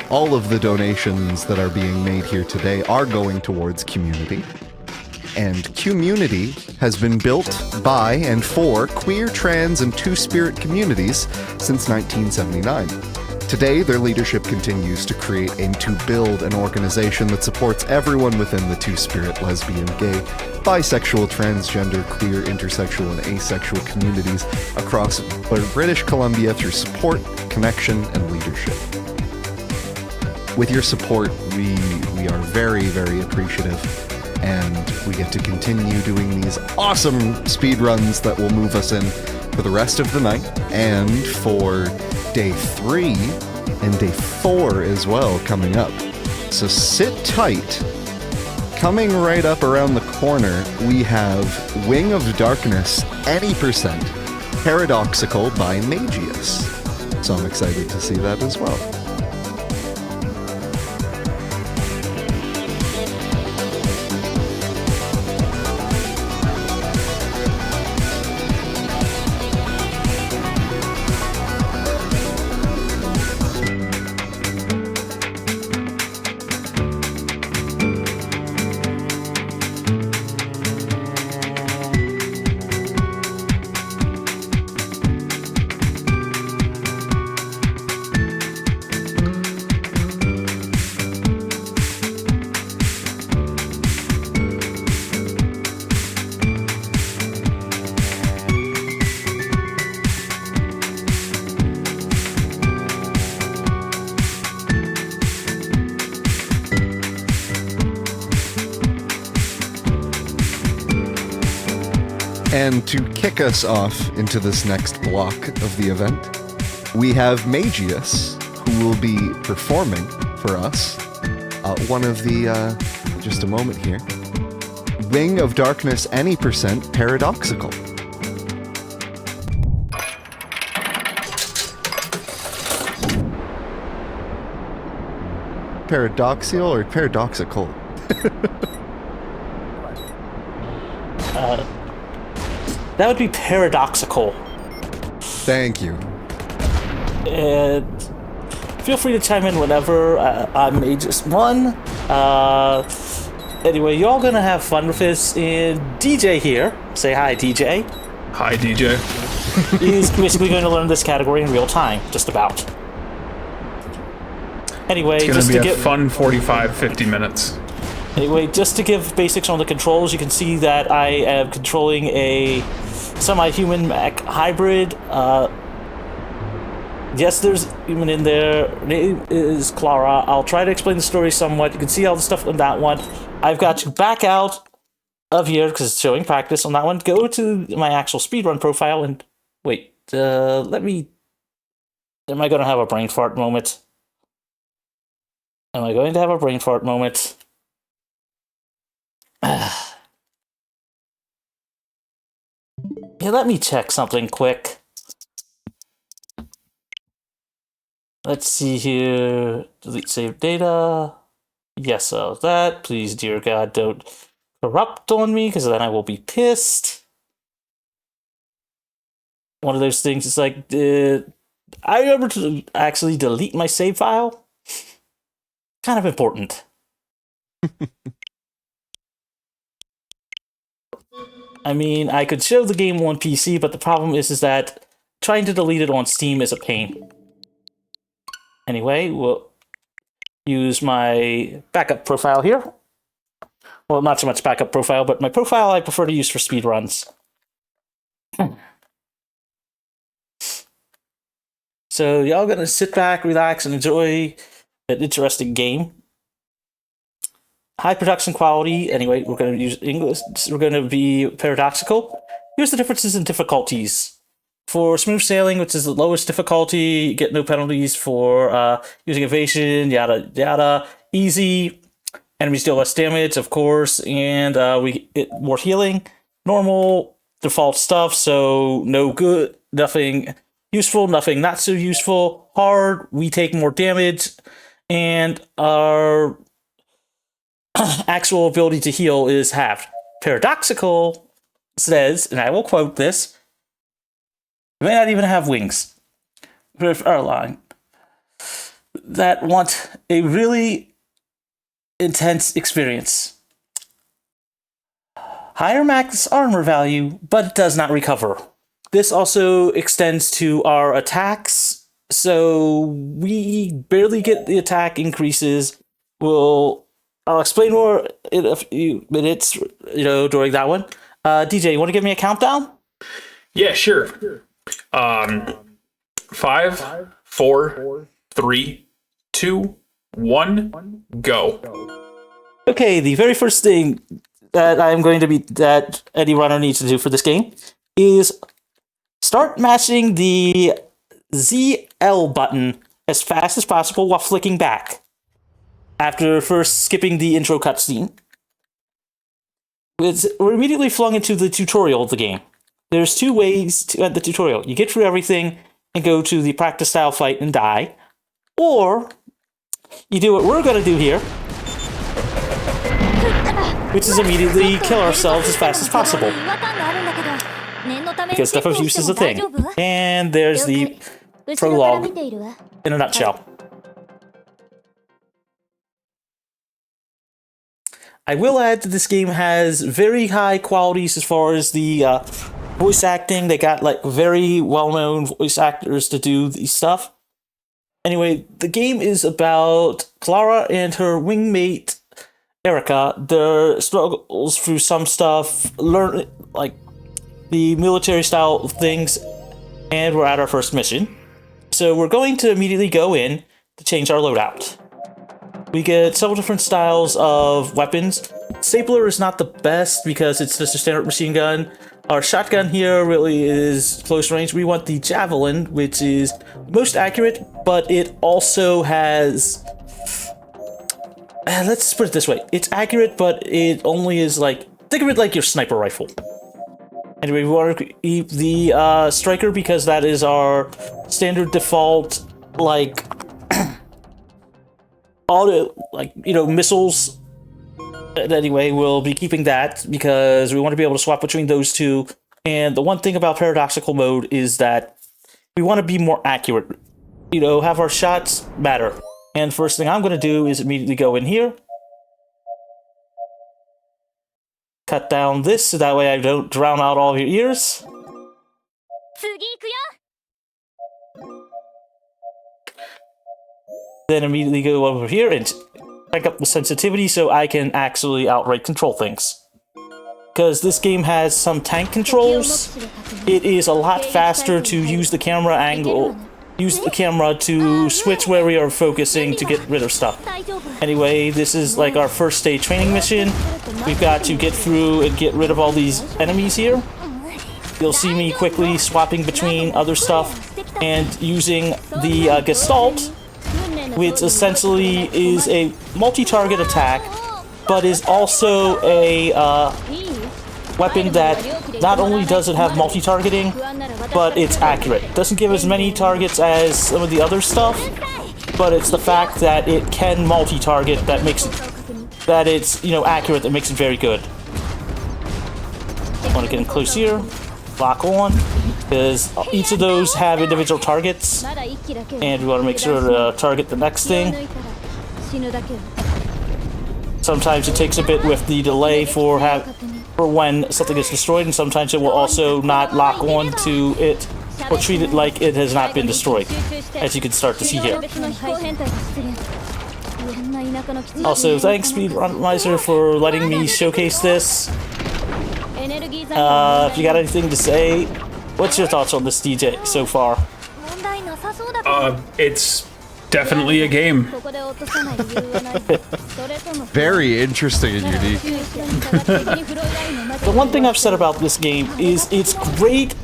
All of the donations that are being made here today are going towards QMUNITY. And QMUNITY has been built by and for queer, trans, and two-spirit communities since 1979. Today, their leadership continues to create and to build an organization that supports everyone within the two-spirit, lesbian, gay, bisexual, transgender, queer, intersexual, and asexual communities across British Columbia through support, connection, and leadership. With your support, we are very, very appreciative, and we get to continue doing these awesome speed runs that will move us in for the rest of the night and for day 3 and day 4 as well coming up. So sit tight. Coming right up around the corner, we have Wing of Darkness, Any Percent, Paradoxical by Mageius. So I'm excited to see that as well. And to kick us off into this next block of the event, we have Mageius, who will be performing for us one of the, just a moment here, Wing of Darkness, Any Percent, Paradoxical. Paradoxical or paradoxical? That would be paradoxical. Thank you. And feel free to chime in whenever. I'm Aegis 1. Anyway, y'all gonna have fun with this. And DJ here, say hi, DJ. Hi, DJ. He's basically going to learn this category in real time, just about. Anyway, it's gonna be a fun 45-50 minutes. Anyway, just to give basics on the controls, you can see that I am controlling a semi-human mech hybrid. Yes, there's human in there. Her name is Clara. I'll try to explain the story somewhat. You can see all the stuff on that one. I've got to back out of here because it's showing practice on that one. Go to my actual speedrun profile and wait. Let me. Am I going to have a brain fart moment? Am I going to have a brain fart moment? Yeah, let me check something quick. Let's see here. Delete saved data. Yes, that. Please, dear God, don't corrupt on me, because then I will be pissed. One of those things is like, I remember to actually delete my save file. Kind of important. I mean, I could show the game on PC, but the problem is that trying to delete it on Steam is a pain. Anyway, we'll use my backup profile here. Well, not so much backup profile, but my profile I prefer to use for speedruns. So y'all gonna sit back, relax, and enjoy an interesting game. High production quality. Anyway, we're going to use English. We're going to be paradoxical. Here's the differences in difficulties. For smooth sailing, which is the lowest difficulty, you get no penalties for using evasion, yada yada. Easy, enemies deal less damage, of course, and we get more healing. Normal, default stuff, so no good, nothing useful, nothing not so useful. Hard, we take more damage, and our actual ability to heal is halved. Paradoxical says, and I will quote this, we may not even have wings. Our line. that want a really intense experience. Higher max armor value, but it does not recover. This also extends to our attacks, so we barely get the attack increases. I'll explain more in a few minutes, during that one. DJ, you want to give me a countdown? Yeah, sure. 5, 4, 3, 2, 1, go. Okay, the very first thing that any runner needs to do for this game is start mashing the ZL button as fast as possible while flicking back. After first skipping the intro cutscene, we're immediately flung into the tutorial of the game. There's 2 ways to end the tutorial. You get through everything and go to the practice style fight and die, or you do what we're going to do here, which is immediately kill ourselves as fast as possible. Because stuff of use is a thing. And there's the prologue in a nutshell. I will add that this game has very high qualities as far as the voice acting. They got like very well-known voice actors to do the stuff. Anyway, the game is about Clara and her wingmate Erica. Their struggles through some stuff, learn like the military style things, and we're at our first mission. So we're going to immediately go in to change our loadout. We get several different styles of weapons. Stapler is not the best because it's just a standard machine gun. Our shotgun here really is close range. We want the javelin, which is most accurate, but it also has... let's put it this way. It's accurate, but it only is like... Think of it like your sniper rifle. Anyway, we want to keep the striker because that is our standard default, like... missiles. Anyway, we'll be keeping that because we want to be able to swap between those two. And the one thing about Paradoxical mode is that we want to be more accurate. Have our shots matter. And first thing I'm going to do is immediately go in here. Cut down this so that way I don't drown out all of your ears. Then immediately go over here and crank up the sensitivity so I can actually outright control things. Because this game has some tank controls, it is a lot faster to use the camera angle, use the camera to switch where we are focusing to get rid of stuff. Anyway, this is like our first day training mission. We've got to get through and get rid of all these enemies here. You'll see me quickly swapping between other stuff and using the Gestalt, which essentially is a multi-target attack, but is also a weapon that not only does it have multi-targeting, but it's accurate. It doesn't give as many targets as some of the other stuff, but it's the fact that it can multi-target that makes it, that it's, accurate, that makes it very good. I want to get in close here, lock on, because each of those have individual targets, and we want to make sure to target the next thing. Sometimes it takes a bit with the delay for when something is destroyed, and sometimes it will also not lock on to it or treat it like it has not been destroyed, as you can start to see here. Also, thanks Speedromizer for letting me showcase this. If you got anything to say, what's your thoughts on this, DJ, so far? It's definitely a game. Very interesting and unique. The one thing I've said about this game is it's great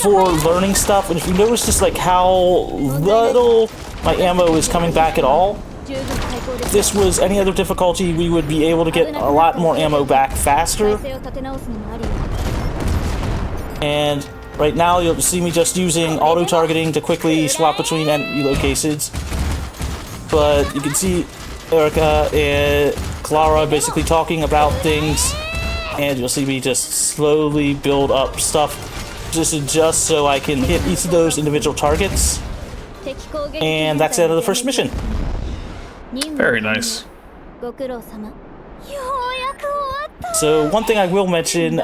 for learning stuff, and if you notice just like how little my ammo is coming back at all, if this was any other difficulty, we would be able to get a lot more ammo back faster. And right now, you'll see me just using auto-targeting to quickly swap between enemy locations. But you can see Erica and Clara basically talking about things, and you'll see me just slowly build up stuff just so I can hit each of those individual targets. And that's the end of the first mission. Very nice. So one thing I will mention,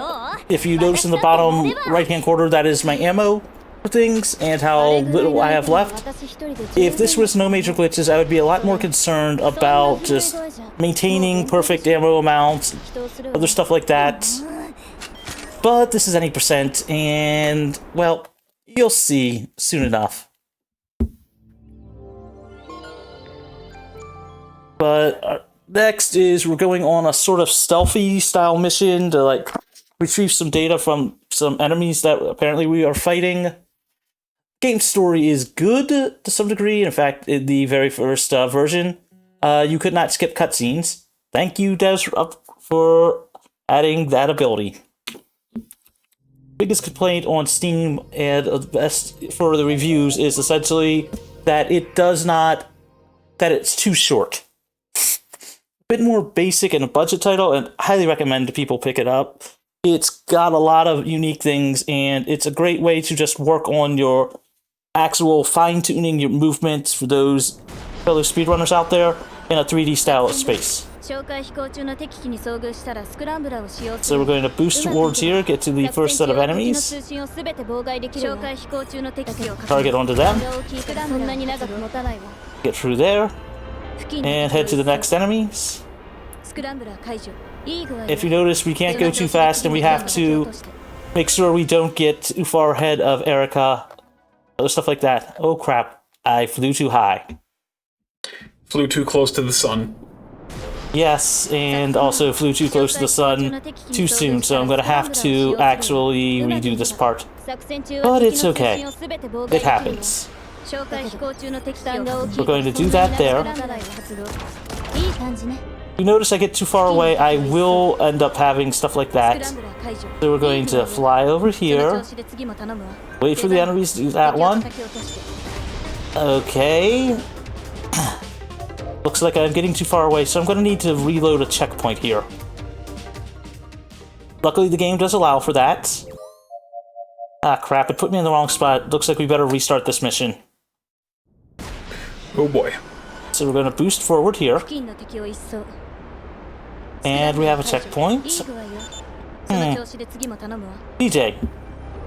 if you notice in the bottom right-hand corner, that is my ammo for things and how little I have left. If this was no major glitches, I would be a lot more concerned about just maintaining perfect ammo amounts, other stuff like that. But this is any percent, and, well, you'll see soon enough. But next is we're going on a sort of stealthy style mission to like retrieve some data from some enemies that apparently we are fighting. Game story is good to some degree. In fact, in the very first version, you could not skip cutscenes. Thank you, devs, for adding that ability. Biggest complaint on Steam and the best for the reviews is essentially that it's too short. Bit more basic and a budget title, and I highly recommend people pick it up. It's got a lot of unique things, and it's a great way to just work on your actual fine-tuning your movements for those fellow speedrunners out there in a 3D style of space. So we're going to boost towards here, get to the first set of enemies, target onto them, get through there, and head to the next enemies. If you notice, we can't go too fast, and we have to make sure we don't get too far ahead of Erica, other stuff like that. Oh crap, I flew too high. Flew too close to the sun. Yes, and also flew too close to the sun too soon, so I'm going to have to actually redo this part. But it's okay. It happens. We're going to do that there. If you notice I get too far away, I will end up having stuff like that. So we're going to fly over here. Wait for the enemies to do that one. Okay. Looks like I'm getting too far away, so I'm going to need to reload a checkpoint here. Luckily, the game does allow for that. Ah, crap, it put me in the wrong spot. Looks like we better restart this mission. Oh boy. So we're going to boost forward here. And we have a checkpoint. DJ,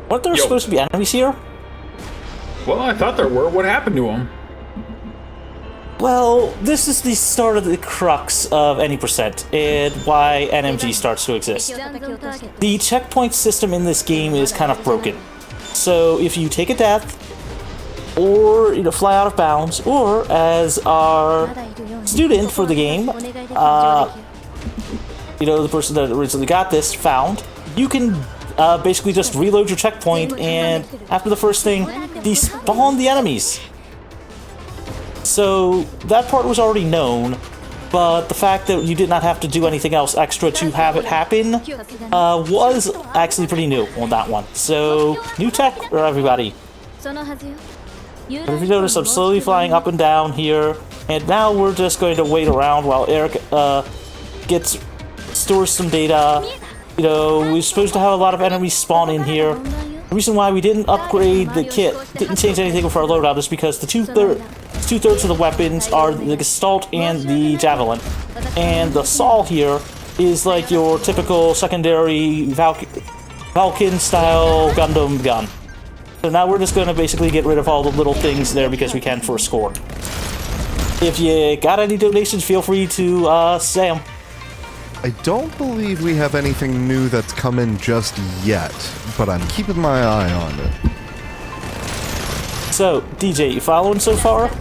weren't there supposed to be enemies here? Well, I thought there were. What happened to them? Well, this is the start of the crux of any percent, and why NMG starts to exist. The checkpoint system in this game is kind of broken. So if you take a death, or fly out of bounds, or as our student for the game, the person that originally got this found, you can basically just reload your checkpoint, and after the first thing, despawn the enemies. So that part was already known, but the fact that you did not have to do anything else extra to have it happen was actually pretty new on that one. So, new tech for everybody. If you notice, I'm slowly flying up and down here, and now we're just going to wait around while Eric stores some data. We're supposed to have a lot of enemies spawn in here. The reason why we didn't upgrade the kit, didn't change anything with our loadout, is because the two-thirds of the weapons are the Gestalt and the Javelin. And the Saw here is like your typical secondary Valken-style Gundam gun. So now we're just going to basically get rid of all the little things there because we can for a score. If you got any donations, feel free to say them. I don't believe we have anything new that's come in just yet, but I'm keeping my eye on it. So, DJ, you following so far?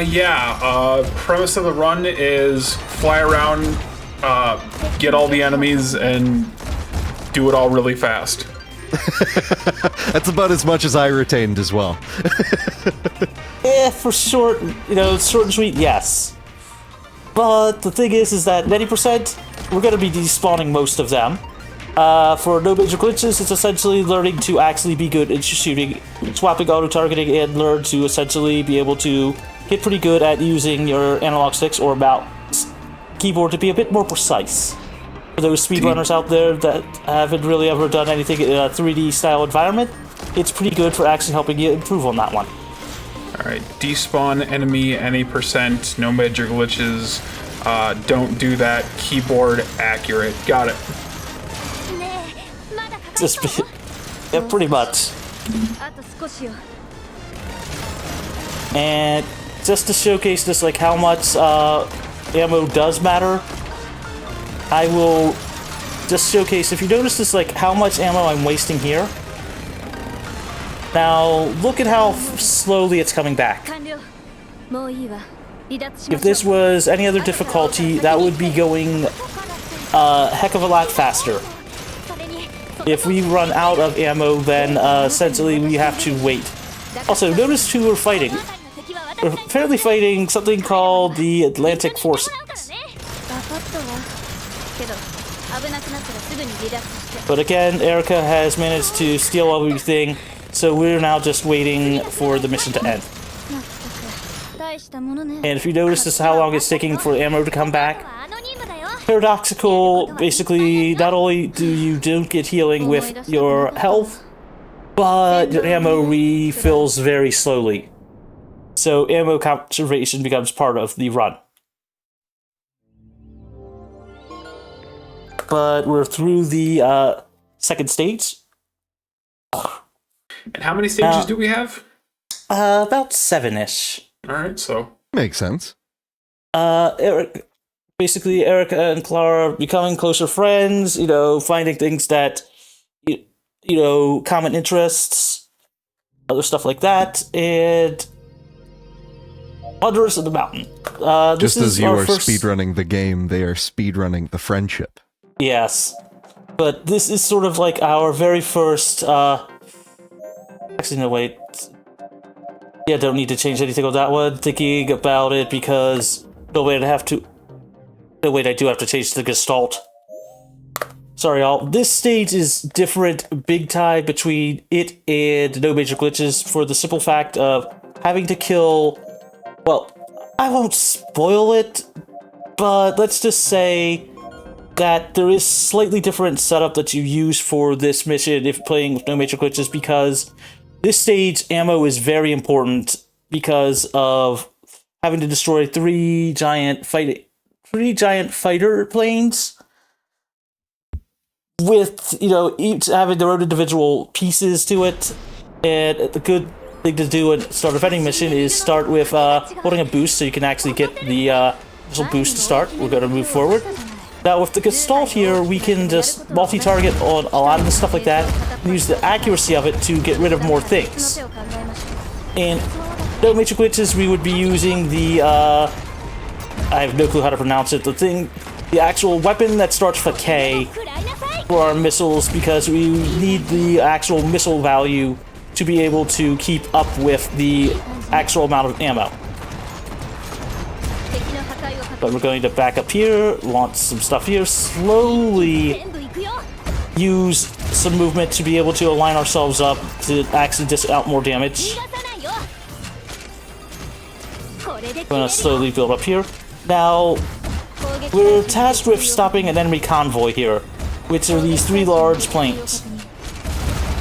Yeah. Premise of the run is fly around, get all the enemies, and do it all really fast. That's about as much as I retained as well. For short, short and sweet, yes. But the thing is that 90%, we're going to be despawning most of them. For no major glitches, it's essentially learning to actually be good at shooting, swapping auto-targeting, and learn to essentially be able to get pretty good at using your analog sticks or mouse keyboard to be a bit more precise. For those speedrunners out there that haven't really ever done anything in a 3D style environment, it's pretty good for actually helping you improve on that one. Alright, despawn enemy any percent, no major glitches, don't do that, keyboard accurate. Got it. Just, yeah, pretty much. And just to showcase this, like how much ammo does matter, I will just showcase, if you notice this, like how much ammo I'm wasting here. Now, look at how slowly it's coming back. If this was any other difficulty, that would be going a heck of a lot faster. If we run out of ammo, then essentially we have to wait. Also, notice who we're fighting. We're apparently fighting something called the Atlantic Forces. But again, Erica has managed to steal everything, so we're now just waiting for the mission to end. And if you notice this, how long it's taking for ammo to come back. Paradoxical, basically, not only do you don't get healing with your health, but your ammo refills very slowly. So ammo conservation becomes part of the run. But we're through the second stage. And how many stages do we have? About 7-ish. Alright, so. Makes sense. Erica and Clara becoming closer friends, you know, finding things that, you know, common interests, other stuff like that, and Wanderers of the Mountain. Just as you are speedrunning the game, they are speedrunning the friendship. Yes. But this is sort of like our very first, actually, no, wait. Yeah, don't need to change anything on that one. Thinking about it because... No, wait, I do have to change the Gestalt. Sorry, y'all. This stage is different big time between it and No Major Glitches for the simple fact of having to kill... Well, I won't spoil it, but let's just say that there is slightly different setup that you use for this mission if playing with No Major Glitches, because this stage ammo is very important because of having to destroy three giant fighter planes with, you know, each having their own individual pieces to it. And the good thing to do at the start of any mission is start with holding a boost so you can actually get the initial boost to start. We're going to move forward. Now with the Gestalt here, we can just multi-target on a lot of the stuff like that and use the accuracy of it to get rid of more things. And No Major Glitches, we would be using the, I have no clue how to pronounce it, the actual weapon that starts with a K for our missiles, because we need the actual missile value to be able to keep up with the actual amount of ammo. But we're going to back up here, launch some stuff here, slowly use some movement to be able to align ourselves up to actually dish out more damage. We're going to slowly build up here. Now, we're tasked with stopping an enemy convoy here, which are these three large planes.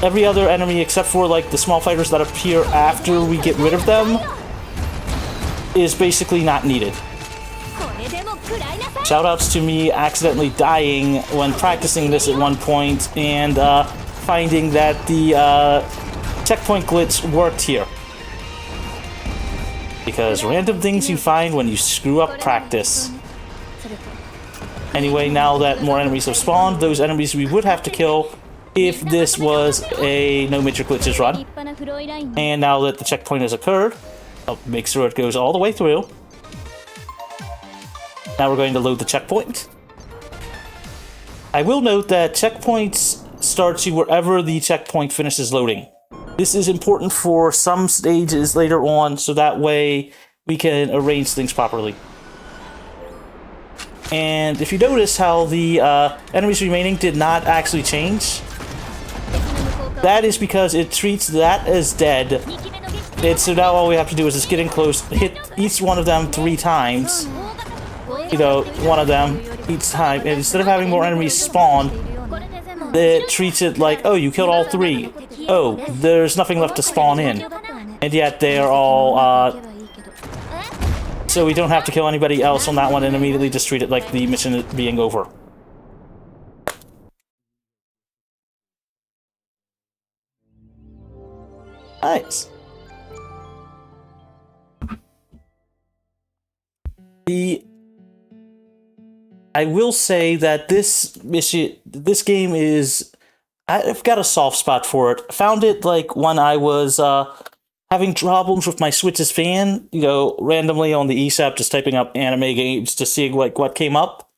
Every other enemy except for like the small fighters that appear after we get rid of them is basically not needed. Shoutouts to me accidentally dying when practicing this at one point and finding that the checkpoint glitch worked here. Because random things you find when you screw up practice. Anyway, now that more enemies have spawned, those enemies we would have to kill if this was a No Major Glitches run. And now that the checkpoint has occurred, I'll make sure it goes all the way through. Now we're going to load the checkpoint. I will note that checkpoints start you wherever the checkpoint finishes loading. This is important for some stages later on, so that way we can arrange things properly. And if you notice how the enemies remaining did not actually change, that is because it treats that as dead. And so now all we have to do is just get in close, hit each one of them 3 times. You know, one of them each time, and instead of having more enemies spawn, it treats it like, oh, you killed all 3. oh, there's nothing left to spawn in. And yet they're all, so we don't have to kill anybody else on that one and immediately just treat it like the mission is being over. Nice. I will say that this game is, I've got a soft spot for it. Found it like when I was having problems with my Switch's fan, you know, randomly on the eSAP, just typing up anime games to see like what came up.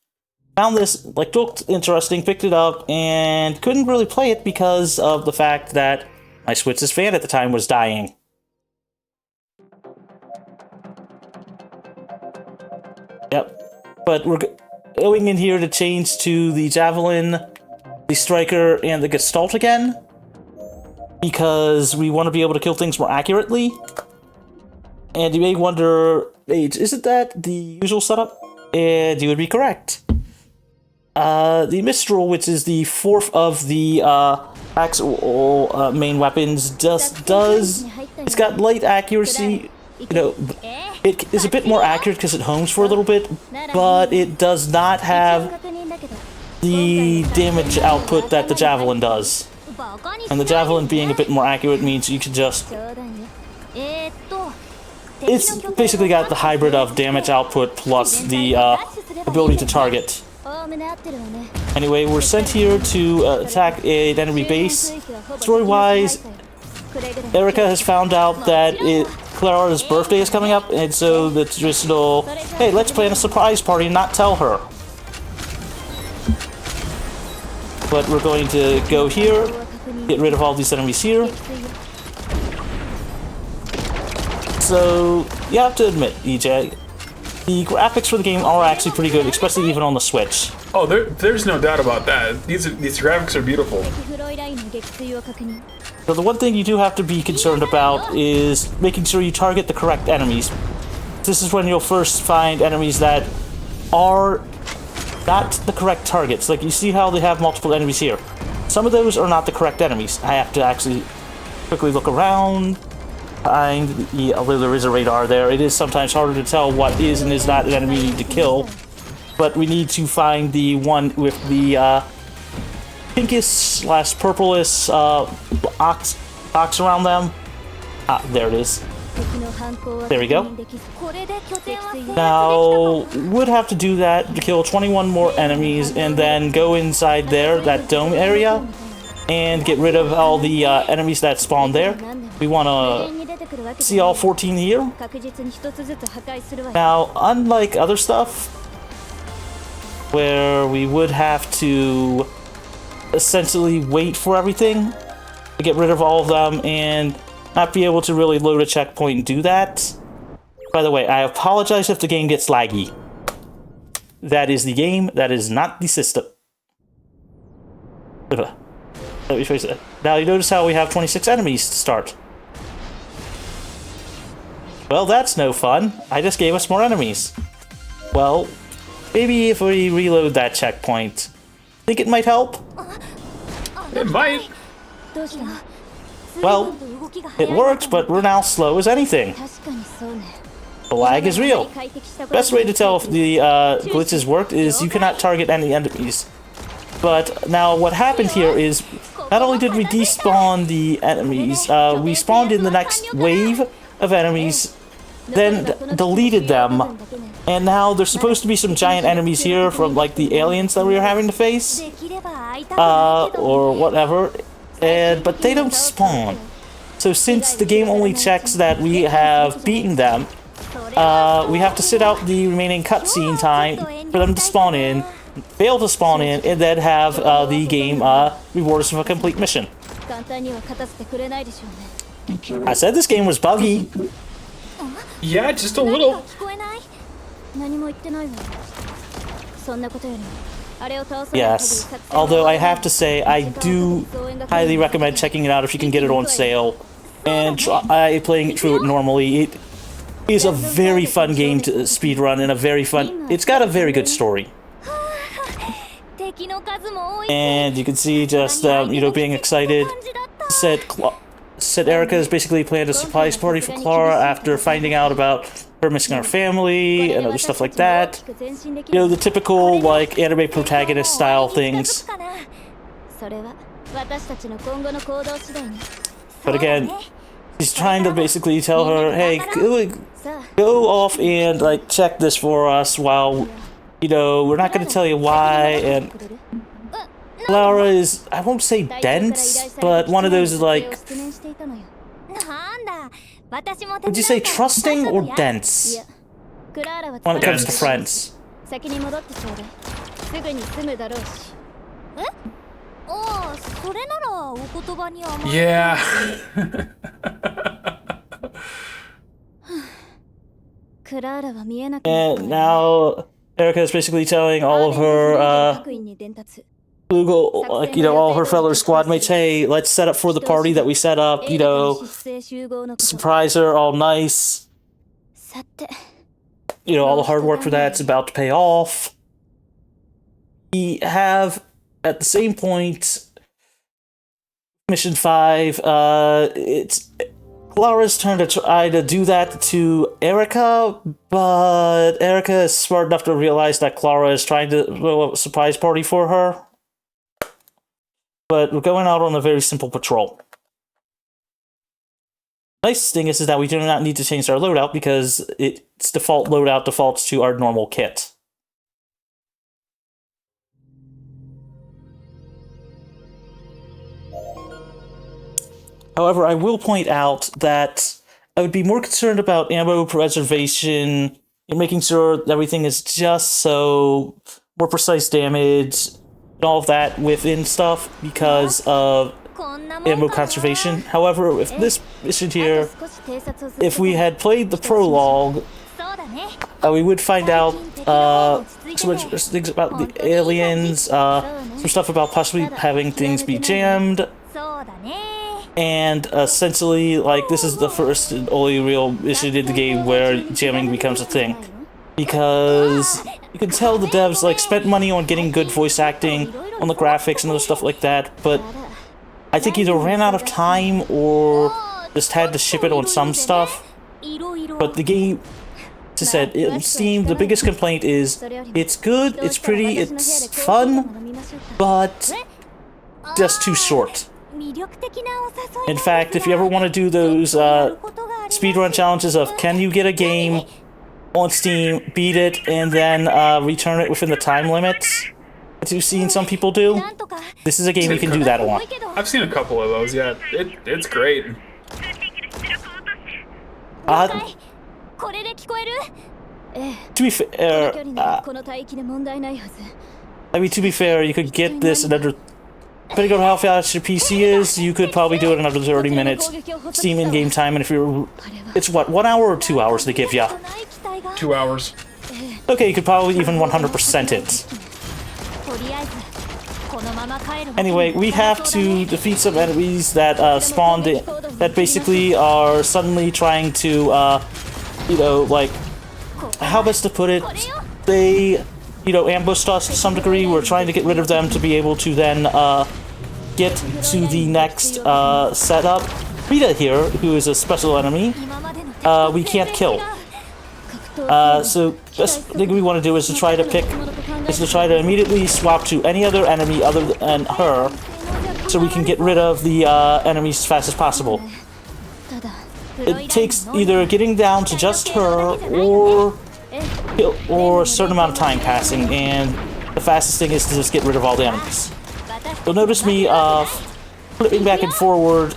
Found this, like, looked interesting, picked it up, and couldn't really play it because of the fact that my Switch's fan at the time was dying. Yep. But we're going in here to change to the Javelin, the Striker, and the Gestalt again, because we want to be able to kill things more accurately. And you may wonder, Age, isn't that the usual setup? And you would be correct. The Mistral, which is the fourth of the actual main weapons, it's got light accuracy. You know, it is a bit more accurate because it homes for a little bit, but it does not have the damage output that the Javelin does. And the Javelin being a bit more accurate means you can just... It's basically got the hybrid of damage output plus the ability to target. Anyway, we're sent here to attack an enemy base. Story-wise, Erica has found out that Clara's birthday is coming up, and so the traditional, hey, let's plan a surprise party and not tell her. But we're going to go here, get rid of all these enemies here. So, you have to admit, EJ, the graphics for the game are actually pretty good, especially even on the Switch. Oh, there's no doubt about that. These graphics are beautiful. So the one thing you do have to be concerned about is making sure you target the correct enemies. This is when you'll first find enemies that are not the correct targets. Like, you see how they have multiple enemies here. Some of those are not the correct enemies. I have to actually quickly look around. Although there is a radar there, it is sometimes harder to tell what is and is not an enemy you need to kill. But we need to find the one with the pinkish/purplish box around them. Ah, there it is. There we go. Now, would have to do that to kill 21 more enemies and then go inside there, that dome area, and get rid of all the enemies that spawn there. We want to see all 14 here. Now, unlike other stuff, where we would have to essentially wait for everything to get rid of all of them and not be able to really load a checkpoint and do that. By the way, I apologize if the game gets laggy. That is the game, that is not the system. Let me face it. Now you notice how we have 26 enemies to start. Well, that's no fun. I just gave us more enemies. Well, maybe if we reload that checkpoint, think it might help? It might. Well, it worked, but we're now slow as anything. The lag is real. Best way to tell if the glitches worked is you cannot target any enemies. But now what happened here is, not only did we despawn the enemies, we spawned in the next wave of enemies, then deleted them, and now there's supposed to be some giant enemies here from like the aliens that we were having to face, or whatever, but they don't spawn. So since the game only checks that we have beaten them, we have to sit out the remaining cutscene time for them to spawn in, fail to spawn in, and then have the game reward us with a complete mission. I said this game was buggy. Yeah, just a little. Yes, although I have to say, I do highly recommend checking it out if you can get it on sale and try playing through it normally. It is a very fun game to speedrun and it's got a very good story. And you can see just, being excited said Erica has basically planned a surprise party for Clara after finding out about her missing her family and other stuff like that. You know, the typical, like, anime protagonist style things. But again, he's trying to basically tell her, hey, go off and, like, check this for us while, you know, we're not going to tell you why. And Clara is, I won't say dense, but one of those is like, would you say trusting or dense when it comes to friends? Yeah. And now Erica is basically telling all of her Google, like, you know, all her fellow squad mates, hey, let's set up for the party that we set up, you know, surprise her, all nice. You know, all the hard work for that's about to pay off. We have, at the same point, Mission 5, it's Clara's turn to try to do that to Erica, but Erica is smart enough to realize that Clara is trying to throw a surprise party for her. But we're going out on a very simple patrol. Nice thing is that we do not need to change our loadout because its default loadout defaults to our normal kit. However, I will point out that I would be more concerned about ammo preservation and making sure that everything is just so more precise damage and all of that within stuff because of ammo conservation. However, with this mission here, if we had played the prologue, we would find out so much things about the aliens, some stuff about possibly having things be jammed, and essentially, like, this is the first and only real mission in the game where jamming becomes a thing. Because you can tell the devs, like, spent money on getting good voice acting, on the graphics and other stuff like that, but I think either ran out of time or just had to ship it on some stuff. But the game, as I said, in Steam, the biggest complaint is it's good, it's pretty, it's fun, but just too short. In fact, if you ever want to do those speedrun challenges of can you get a game on Steam, beat it, and then return it within the time limits that you've seen some people do, this is a game you can do that on. I've seen a couple of those, yeah. It's great. To be fair, I mean, to be fair, you could get this in under, depending on how fast your PC is, you could probably do it in under 30 minutes Steam in-game time, and if you're, it's what, 1 hour or 2 hours they give ya? 2 hours. Okay, you could probably even 100% it. Anyway, we have to defeat some enemies that spawned in, that basically are suddenly trying to, you know, like, how best to put it, they, you know, ambushed us to some degree. We're trying to get rid of them to be able to then get to the next setup. Rita here, who is a special enemy, we can't kill. So best thing we want to do is to try to immediately swap to any other enemy other than her, so we can get rid of the enemies as fast as possible. It takes either getting down to just her or a certain amount of time passing, and the fastest thing is to just get rid of all the enemies. You'll notice me flipping back and forward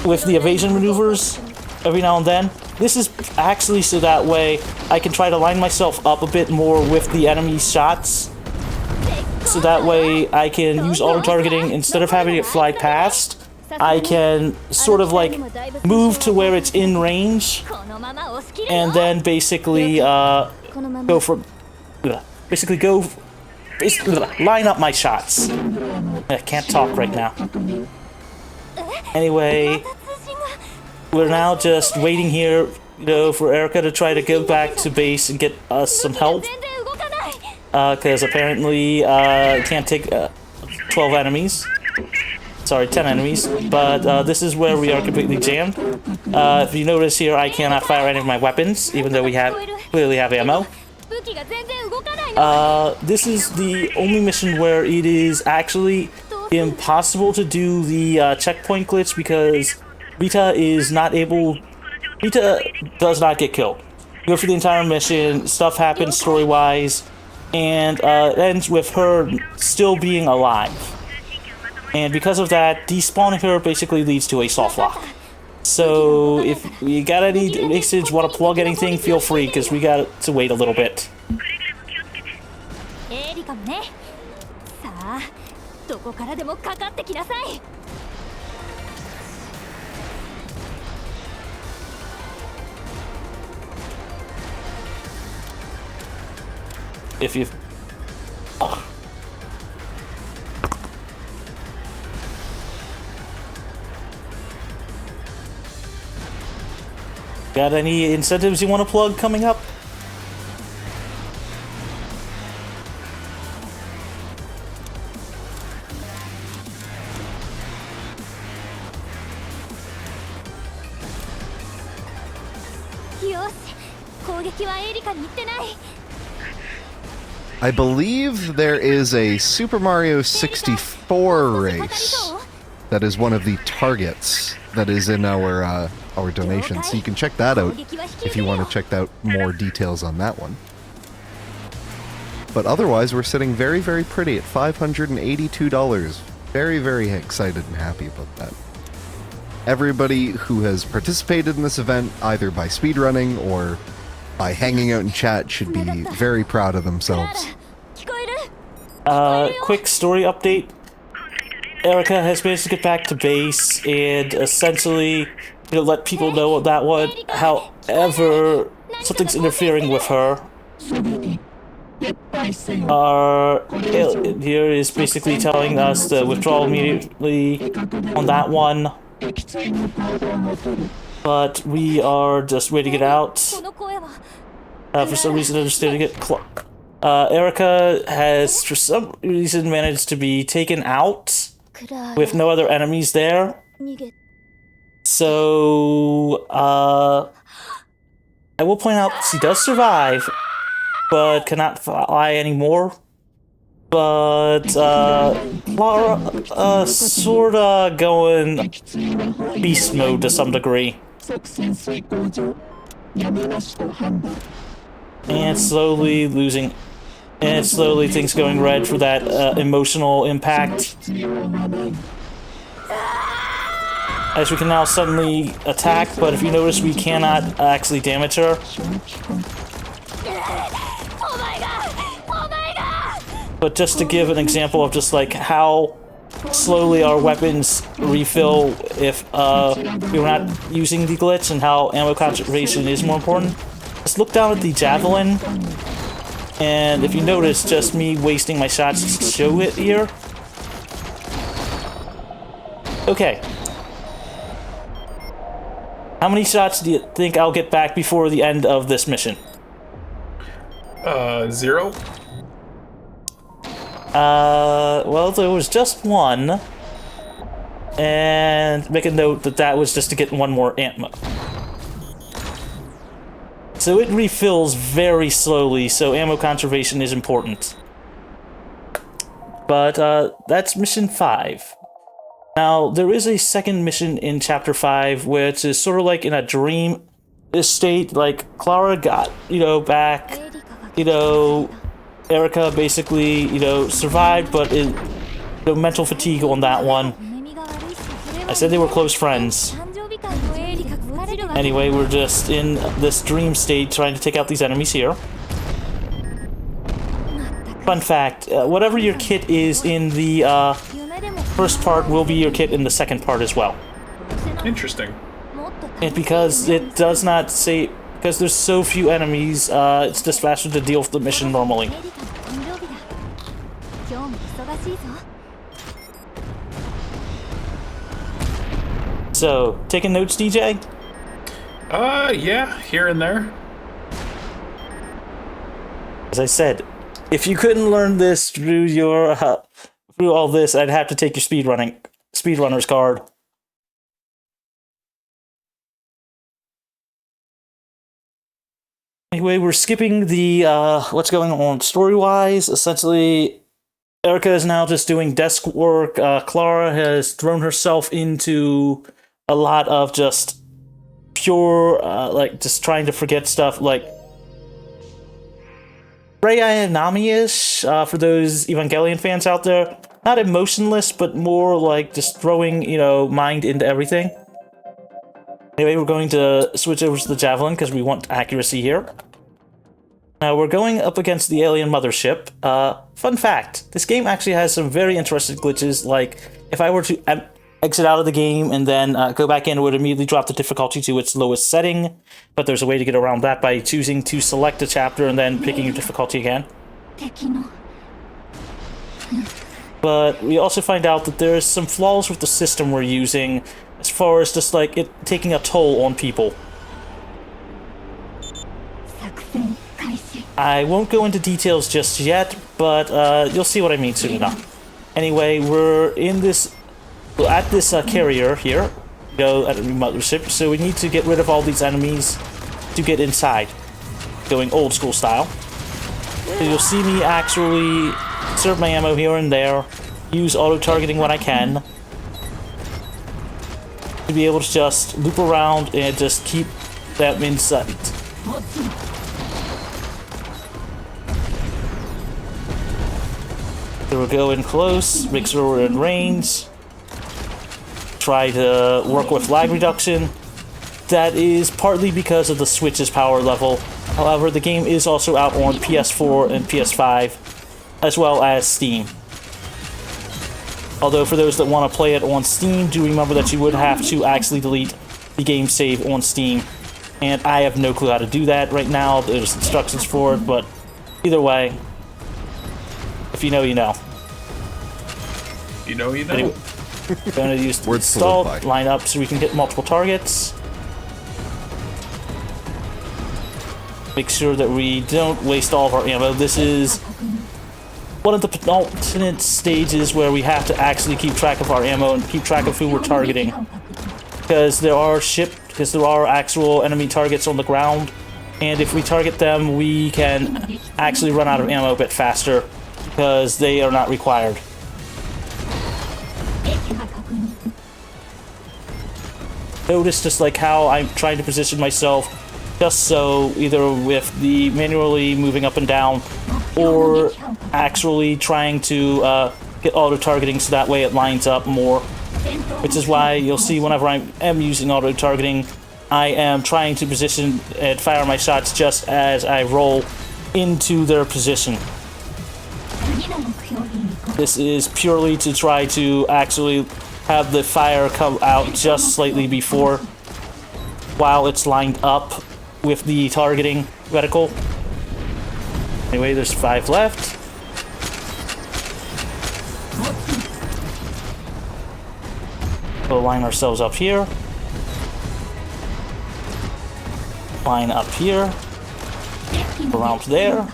with the evasion maneuvers every now and then. This is actually so that way I can try to line myself up a bit more with the enemy shots, so that way I can use auto-targeting instead of having it fly past. I can sort of like move to where it's in range, and then basically line up my shots. I can't talk right now. Anyway, we're now just waiting here, you know, for Erica to try to go back to base and get us some help, because apparently can't take 12 enemies. Sorry, 10 enemies. But this is where we are completely jammed. If you notice here, I cannot fire any of my weapons, even though we clearly have ammo. This is the only mission where it is actually impossible to do the checkpoint glitch because Rita does not get killed. You go for the entire mission, stuff happens story-wise, and it ends with her still being alive. And because of that, despawning her basically leads to a soft lock. So if you got any message, want to plug anything, feel free, because we got to wait a little bit. If you... Got any incentives you want to plug coming up? I believe there is a Super Mario 64 race that is one of the targets that is in our donations, so you can check that out if you want to check out more details on that one. But otherwise, we're sitting very, very pretty at $582. Very, very excited and happy about that. Everybody who has participated in this event, either by speedrunning or by hanging out in chat, should be very proud of themselves. Quick story update. Erica has managed to get back to base and essentially, let people know that one. However, something's interfering with her. Here is basically telling us to withdraw immediately on that one. But we are just waiting it out. For some reason, understanding it. Erica has, for some reason, managed to be taken out with no other enemies there. So, I will point out she does survive, but cannot fly anymore. But, Clara, sorta going beast mode to some degree. And slowly losing, and slowly things going red for that emotional impact. As we can now suddenly attack, but if you notice, we cannot actually damage her. But just to give an example of just like how slowly our weapons refill if we're not using the glitch, and how ammo conservation is more important. Let's look down at the javelin, and if you notice, just me wasting my shots to show it here. Okay. How many shots do you think I'll get back before the end of this mission? 0. Well, there was just one. And make a note that that was just to get one more ammo. So it refills very slowly, so ammo conservation is important. But, that's mission 5. Now, there is a second mission in Chapter 5, which is sort of like in a dream state. Like, Clara got, back, Erica basically, survived, but mental fatigue on that one. I said they were close friends. Anyway, we're just in this dream state trying to take out these enemies here. Fun fact, whatever your kit is in the first part will be your kit in the second part as well. Interesting. And because it does not say, because there's so few enemies, it's just faster to deal with the mission normally. So, taking notes, DJ? Yeah, here and there. As I said, if you couldn't learn this through your through all this, I'd have to take your speedrunning speedrunner's card. Anyway, we're skipping the what's going on story-wise. Essentially, Erica is now just doing desk work. Clara has thrown herself into a lot of just pure, like, just trying to forget stuff, like Rei Ayanami-ish, for those Evangelion fans out there. Not emotionless, but more like just throwing, you know, mind into everything. Anyway, we're going to switch over to the Javelin because we want accuracy here. Now, we're going up against the alien mothership. Fun fact, this game actually has some very interesting glitches, like if I were to exit out of the game and then go back in, it would immediately drop the difficulty to its lowest setting, but there's a way to get around that by choosing to select a chapter and then picking your difficulty again. But we also find out that there's some flaws with the system we're using as far as just like it taking a toll on people. I won't go into details just yet, but you'll see what I mean soon enough. Anyway, we're in this, at this carrier here, go at the mothership, so we need to get rid of all these enemies to get inside, going old school style. So you'll see me actually conserve my ammo here and there, use auto-targeting when I can, to be able to just loop around and just keep them in sight. So we'll go in close, make sure we're in range, try to work with lag reduction. That is partly because of the Switch's power level. However, the game is also out on PS4 and PS5, as well as Steam. Although for those that want to play it on Steam, do remember that you would have to actually delete the game save on Steam. And I have no clue how to do that right now. There's instructions for it, but either way, if you know, you know. You know, you know. Anyway, we're going to use the install, line up so we can hit multiple targets. Make sure that we don't waste all of our ammo. This is one of the penultimate stages where we have to actually keep track of our ammo and keep track of who we're targeting. Because there are actual enemy targets on the ground, and if we target them, we can actually run out of ammo a bit faster because they are not required. Notice just like how I'm trying to position myself, just so either with the manually moving up and down or actually trying to get auto-targeting so that way it lines up more. Which is why you'll see whenever I am using auto-targeting, I am trying to position and fire my shots just as I roll into their position. This is purely to try to actually have the fire come out just slightly before, while it's lined up with the targeting reticle. Anyway, there's 5 left. We'll line ourselves up here. Line up here. Around there.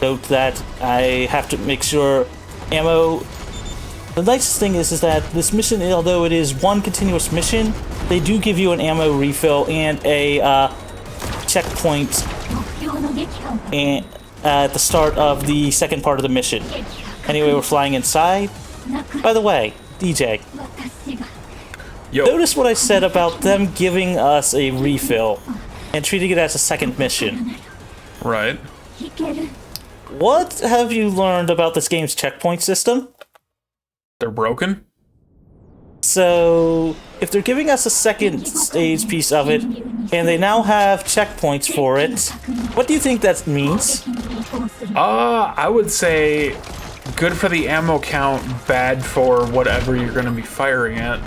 Note that I have to make sure ammo... The nicest thing is that this mission, although it is one continuous mission, they do give you an ammo refill and a checkpoint at the start of the second part of the mission. Anyway, we're flying inside. By the way, DJ, Yo. Notice what I said about them giving us a refill and treating it as a second mission. Right. What have you learned about this game's checkpoint system? They're broken? So, if they're giving us a second stage piece of it, and they now have checkpoints for it, what do you think that means? I would say good for the ammo count, bad for whatever you're going to be firing at.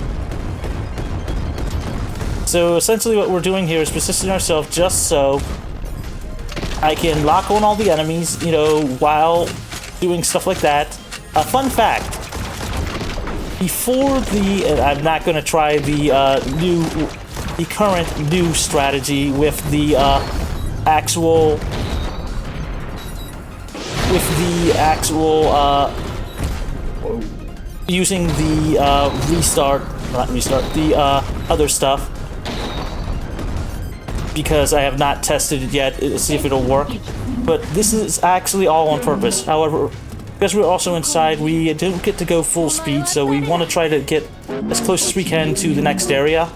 So essentially what we're doing here is positioning ourselves just so I can lock on all the enemies, you know, while doing stuff like that. A fun fact, before I'm not going to try the current new strategy with the actual using the the other stuff, because I have not tested it yet to see if it'll work. But this is actually all on purpose. However, because we're also inside, we don't get to go full speed, so we want to try to get as close as we can to the next area.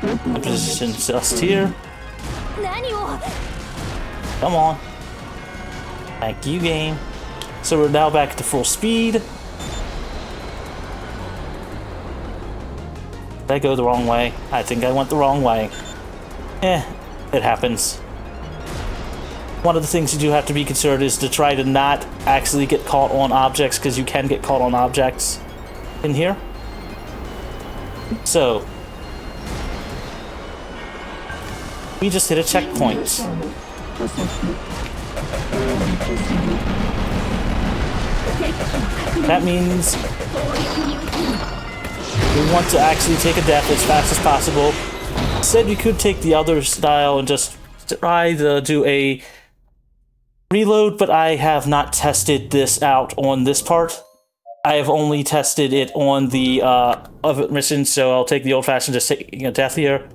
That positions us here. Come on. Thank you, game. So we're now back to full speed. Did I go the wrong way? I think I went the wrong way. It happens. One of the things you do have to be concerned is to try to not actually get caught on objects, because you can get caught on objects in here. So, we just hit a checkpoint. That means we want to actually take a death as fast as possible. Said you could take the other style and just try to do a reload, but I have not tested this out on this part. I have only tested it on the other mission, so I'll take the old-fashioned just taking a death here.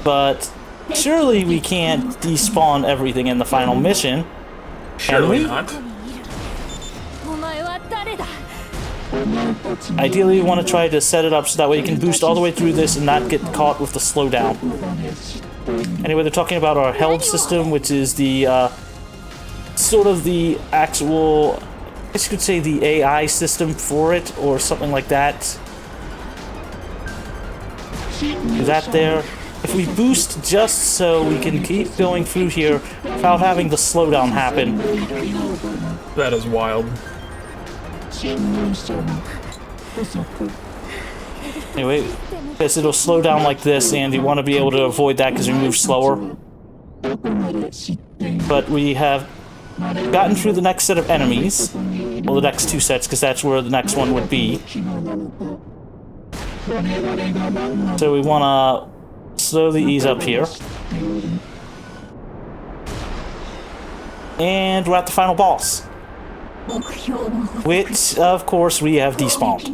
But surely we can't despawn everything in the final mission. Surely not. Ideally, we want to try to set it up so that way you can boost all the way through this and not get caught with the slowdown. Anyway, they're talking about our held system, which is the sort of the actual, I guess you could say, the AI system for it, or something like that. Do that there. If we boost just so we can keep going through here without having the slowdown happen. That is wild. Anyway, because it'll slow down like this, and you want to be able to avoid that because we move slower. But we have gotten through the next set of enemies. Well, the next two sets, because that's where the next one would be. So we want to slowly ease up here. And we're at the final boss, which, of course, we have despawned.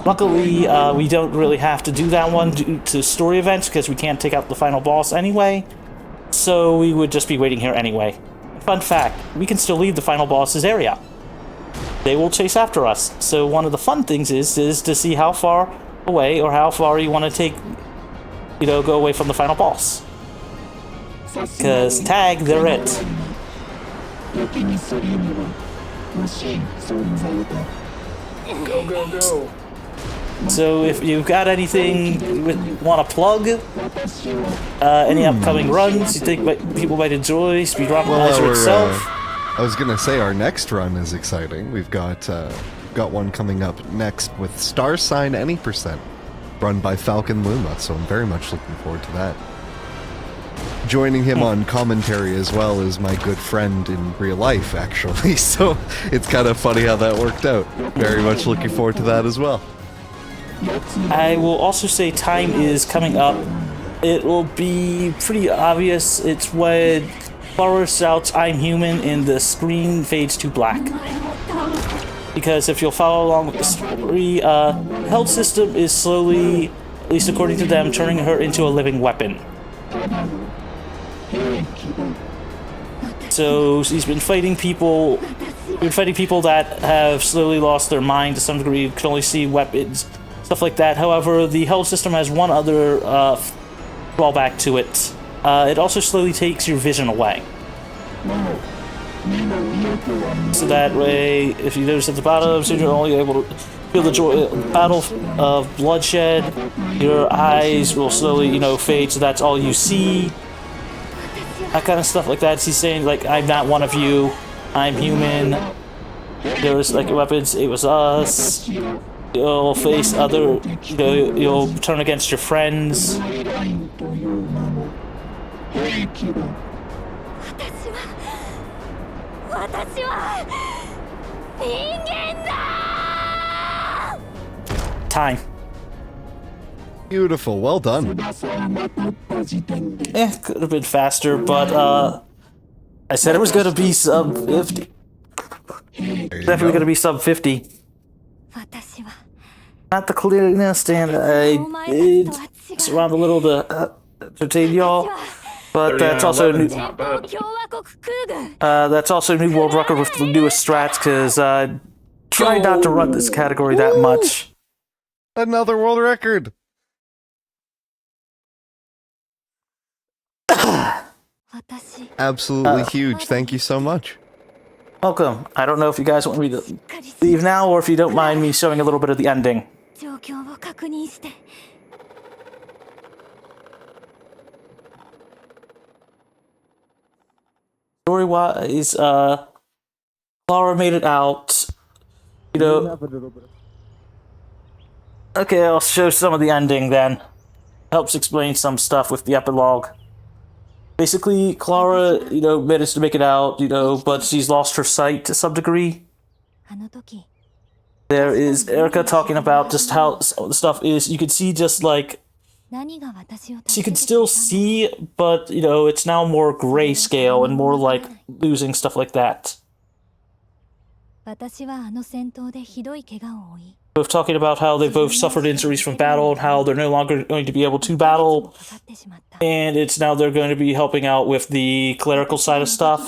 Luckily, we don't really have to do that one due to story events, because we can't take out the final boss anyway. So we would just be waiting here anyway. Fun fact, we can still leave the final boss's area. They will chase after us. So one of the fun things is to see how far away or how far you want to take, go away from the final boss. Because tag, they're it. Go, go, go. So if you've got anything you want to plug, any upcoming runs you think people might enjoy, Speedromizer itself. I was gonna say our next run is exciting. We've got one coming up next with Star Sign Any %, run by Falcon Luma, so I'm very much looking forward to that. Joining him on commentary as well is my good friend in real life, actually, so it's kind of funny how that worked out. Very much looking forward to that as well. I will also say time is coming up. It will be pretty obvious. It's when Flora shouts, "I'm human," and the screen fades to black. Because if you'll follow along with the story, Held System is slowly, at least according to them, turning her into a living weapon. So he's been fighting people that have slowly lost their mind to some degree. You can only see weapons, stuff like that. However, the Held System has one other drawback to it. It also slowly takes your vision away. So that way, if you notice at the bottom, so you're only able to feel the battle of bloodshed. Your eyes will slowly, fade, so that's all you see. That kind of stuff like that. He's saying, like, I'm not one of you. I'm human. There's, like, weapons. It was us. You'll face other... You'll turn against your friends. Time. Beautiful, well done. Could have been faster, but I said it was gonna be sub 50. Definitely gonna be sub 50. Not the cleanest, and I did surround a little to entertain y'all. But that's also new. Not bad. That's a new world record with the newest strats, because I tried not to run this category that much. Another world record. Absolutely huge. Thank you so much. Welcome. I don't know if you guys want me to leave now, or if you don't mind me showing a little bit of the ending. Story-wise, Clara made it out. You know. Okay, I'll show some of the ending then. Helps explain some stuff with the epilogue. Basically, Clara, managed to make it out, but she's lost her sight to some degree. There is Erica talking about just how the stuff is. You can see just like she can still see, but it's now more grayscale and more like losing stuff like that. Both talking about how they both suffered injuries from battle and how they're no longer going to be able to battle, and it's now they're going to be helping out with the clerical side of stuff.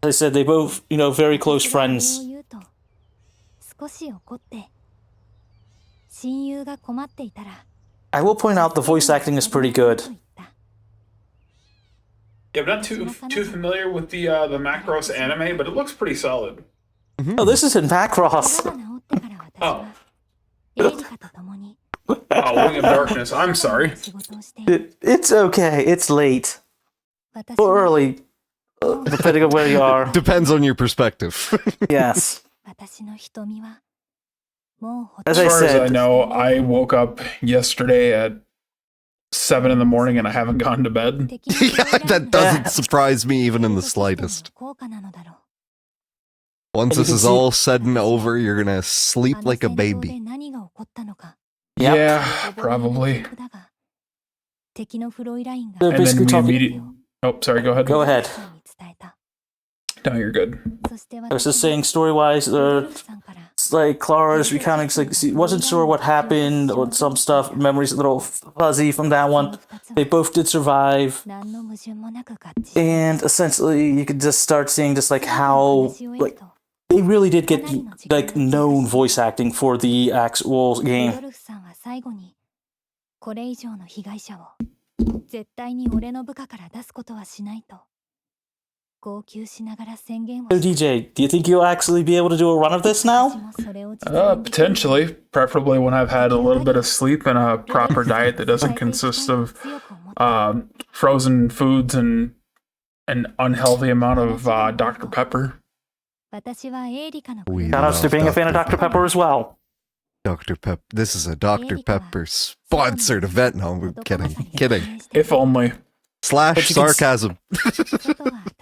As I said, they both, very close friends. I will point out the voice acting is pretty good. Yeah, I'm not too familiar with the Macross anime, but it looks pretty solid. Oh, this is in Macross. Oh. Oh, Wing of Darkness. I'm sorry. It's okay. It's late. Or early. Depending on where you are. Depends on your perspective. Yes. As far as I know, I woke up yesterday at 7 in the morning and I haven't gone to bed. Yeah, that doesn't surprise me even in the slightest. Once this is all said and over, you're gonna sleep like a baby. Yep. Yeah, probably. They're And basically then we talking. immediately... Oh, sorry, go ahead. Go ahead. No, you're good. I was just saying, story-wise, it's like Clara's recounting, like, she wasn't sure what happened, or some stuff, memories a little fuzzy from that one. They both did survive, and essentially, you could just start seeing just, like, how, like, they really did get, like, known voice acting for the actual game. So DJ, do you think you'll actually be able to do a run of this now? Potentially. Preferably when I've had a little bit of sleep and a proper diet that doesn't consist of frozen foods and an unhealthy amount of Dr. Pepper. Shoutouts to being a fan of Dr. Pepper as well. Dr. Pepper. This is a Dr. Pepper sponsored event. No, I'm kidding. If only. Slash sarcasm.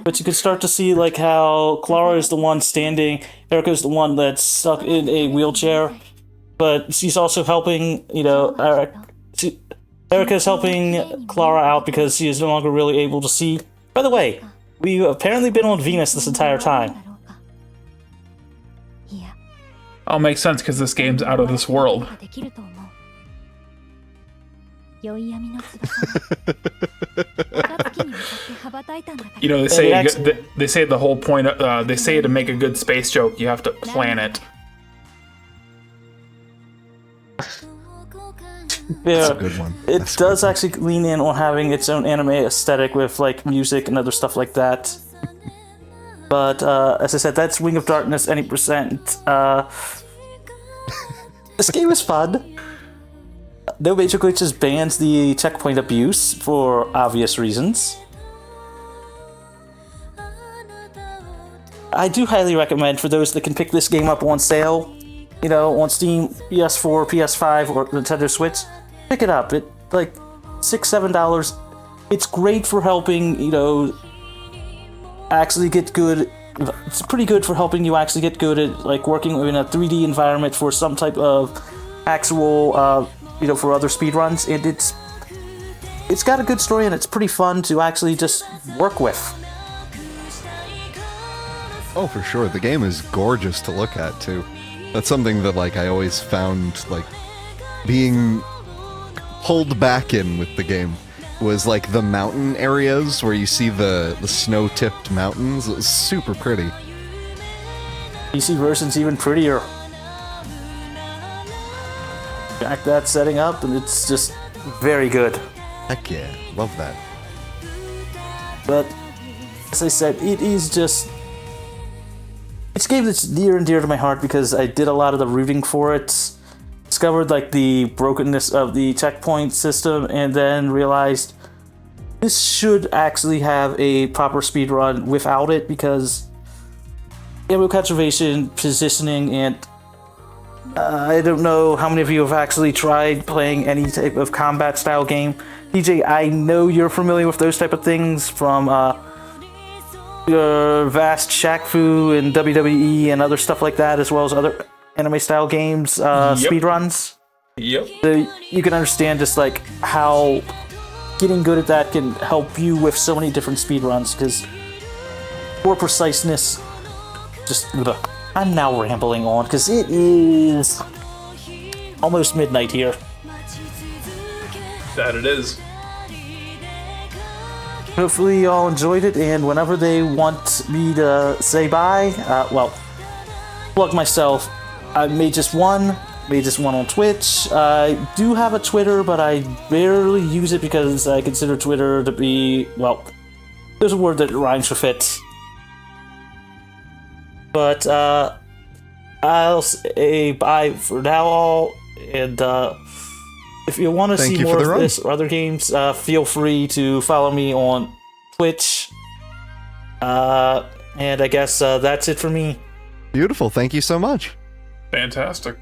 But you can start to see like how Clara is the one standing, Erica's the one that's stuck in a wheelchair, but she's also helping, Erica's helping Clara out because she is no longer really able to see. By the way, we've apparently been on Venus this entire time. Oh, makes sense because this game's out of this world. They say the whole point. They say to make a good space joke, you have to plan it. Yeah, That's a good one. It does actually lean in on having its own anime aesthetic with like music and other stuff like that. But as I said, that's Wing of Darkness, any percent. This game is fun. Though basically it just bans the checkpoint abuse for obvious reasons. I do highly recommend for those that can pick this game up on sale, on Steam, PS4, PS5, or Nintendo Switch, pick it up. It like $6-7. It's great for helping, actually get good. It's pretty good for helping you actually get good at like working in a 3D environment for some type of actual, for other speedruns, and it's it's got a good story and it's pretty fun to actually just work with. Oh, for sure. The game is gorgeous to look at, too. That's something that, like, I always found, like, being pulled back in with the game was, like, the mountain areas where you see the snow-tipped mountains. It was super pretty. PC version's even prettier. Back that setting up, and it's just very good. Heck yeah. Love that. But, as I said, it is just... It's a game that's near and dear to my heart because I did a lot of the rooting for it, discovered like the brokenness of the checkpoint system, and then realized this should actually have a proper speedrun without it because ammo conservation, positioning, and I don't know how many of you have actually tried playing any type of combat style game. DJ, I know you're familiar with those type of things from your vast Shaq Fu and WWE and other stuff like that, as well as other anime style games, speedruns. Yep. So you can understand just like how getting good at that can help you with so many different speedruns, because for preciseness, I'm now rambling on because it is almost midnight here. That it is. Hopefully y'all enjoyed it, and whenever they want me to say bye, plug myself. I made just one on Twitch. I do have a Twitter, but I barely use it because I consider Twitter to be, there's a word that rhymes with it. But I'll say bye for now all, and if you want to see more of this or other games, feel free to follow me on Twitch. And I guess that's it for me. Beautiful. Thank you so much. Fantastic.